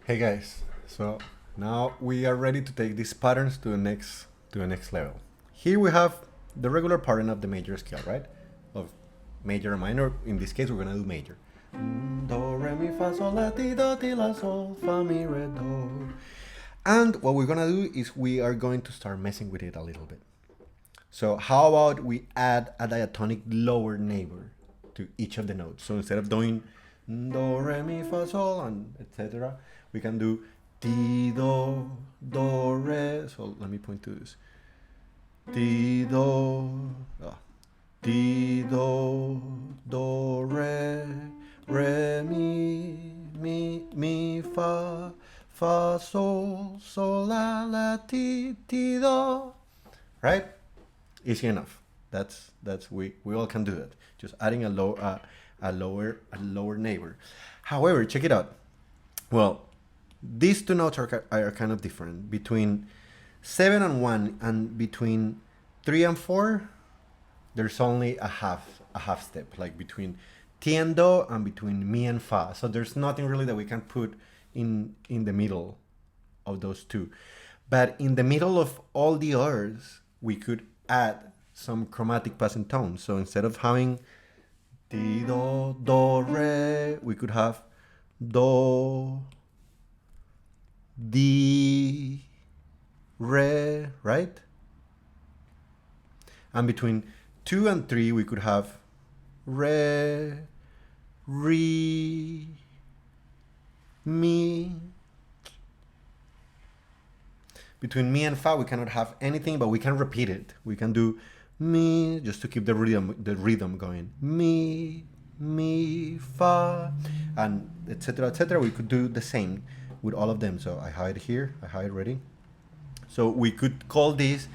Hey guys, so now we are ready to take these patterns to the next level. Here we have the regular pattern of the major scale, right? Of major and minor. In this case, we're gonna do major. Do re mi fa sol la ti do ti la sol fa mi re do. And what we're gonna do is we are going to start messing with it a little bit. So how about we add a diatonic lower neighbor to each of the notes? So instead of doing do, re, mi, fa, sol, and etc., we can do ti, do, re. So let me point to this. Ti, do, re, mi, fa, sol, la, ti, do. Right? Easy enough. That's we all can do that. Just adding a lower neighbor. However, check it out. Well, these two notes are kind of different. Between 7 and 1 and between 3 and 4, there's only a half step, like between ti and do and between mi and fa. So there's nothing really that we can put in the middle of those two. But in the middle of all the others, we could add some chromatic passing tones. So instead of having ti, do, re, we could have do, di, re, right? And between 2 and 3, we could have re, re, mi. Between mi and fa, we cannot have anything, but we can repeat it. We can do mi just to keep the rhythm going. Mi, fa, and etc. etc. We could do the same with all of them. So I have it here. I have it ready. So we could call this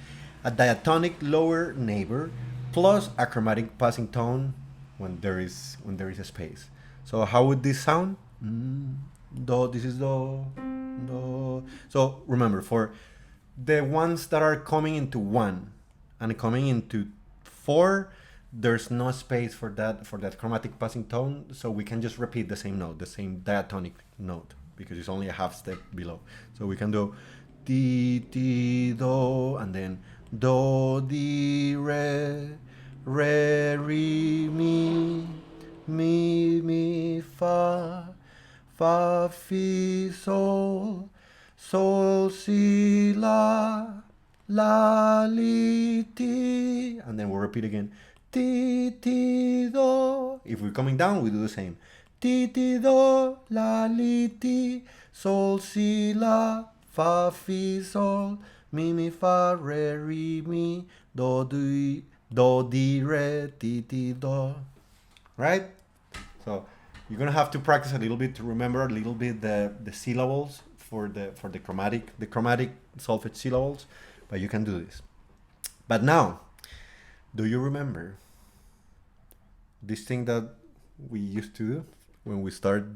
a diatonic lower neighbor plus a chromatic passing tone when there is a space. So how would this sound? Do. This is do. Do. So remember, for the ones that are coming into 1 and coming into 4, there's no space for that chromatic passing tone, so we can just repeat the same note, the same diatonic note, because it's only a half step below. So we can do ti, ti, do, and then do, di, re, re, mi, fa, fi, sol, si, la, li, ti, and then we'll repeat again. Ti, do. If we're coming down, we do the same. Ti, do, la, li, ti, sol, si, la, fa, fi, sol, mi, fa, re, mi, do, di, re, ti, do. Right? So you're gonna have to practice a little bit to remember a little bit the syllables for the chromatic solfege syllables, but you can do this. But now, do you remember this thing that we used to do when we start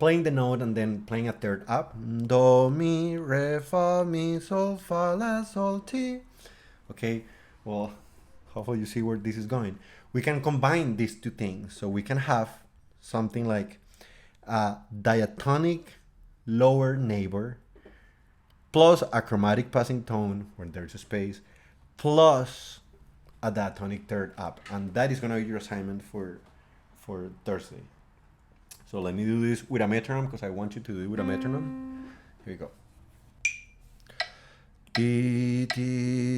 playing the note and then playing a third up? Do, mi, re, fa, mi, sol, fa, la, sol, ti. Okay, well, hopefully you see where this is going. We can combine these two things. So we can have something like a diatonic lower neighbor plus a chromatic passing tone when there's a space plus a diatonic third up. And that is going to be your assignment for Thursday. So let me do this with a metronome because I want you to do it with a metronome. Here we go. Ti,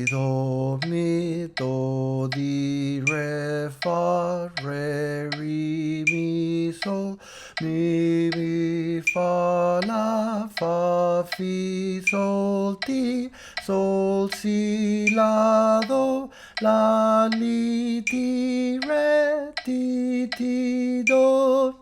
do, mi, do, di, re, fa, re, mi, sol, mi, fa, la, fa, fi, sol, ti, si, la, do, la, li, ti, re, ti, do,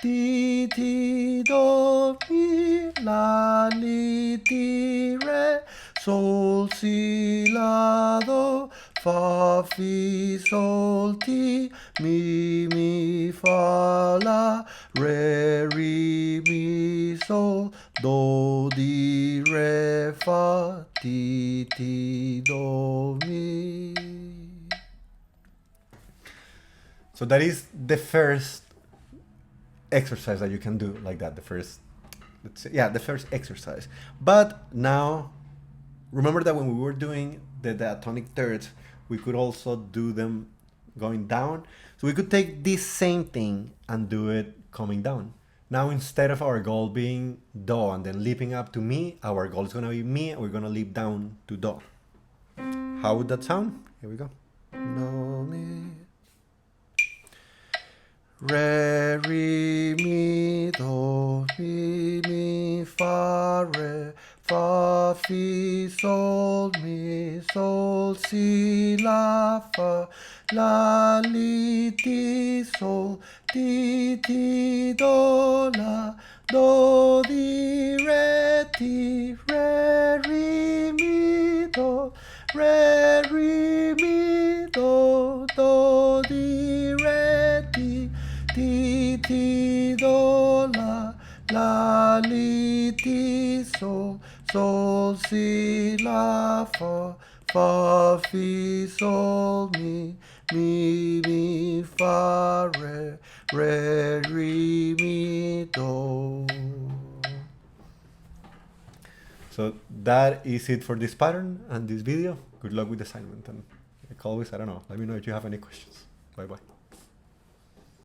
mi, do, mi, la, li, ti, re, sol, si, la, do, fa, fi, sol, ti, mi, fa, la, re, mi, sol, do, di, re, fa, ti, do, mi. So that is the first exercise that you can do like that, the first let's say, yeah, the first exercise. But now, remember that when we were doing the diatonic thirds, we could also do them going down. So we could take this same thing and do it coming down. Now, instead of our goal being do and then leaping up to mi, our goal is going to be mi, and we're going to leap down to do. How would that sound? Here we go. Do, mi, re, re, mi, do, re, mi, fa, re, fa, fi, sol, mi, sol, si, la, fa, la, li, ti, sol, ti, do, la, do, di, re, mi, do, re, mi, do, di, re, ti, do, la, li, ti, sol, sol, si, la, fa, fi, sol, mi, fa, re, mi, do. So that is it for this pattern and this video. Good luck with the assignment, and like always, I don't know, let me know if you have any questions. Bye bye.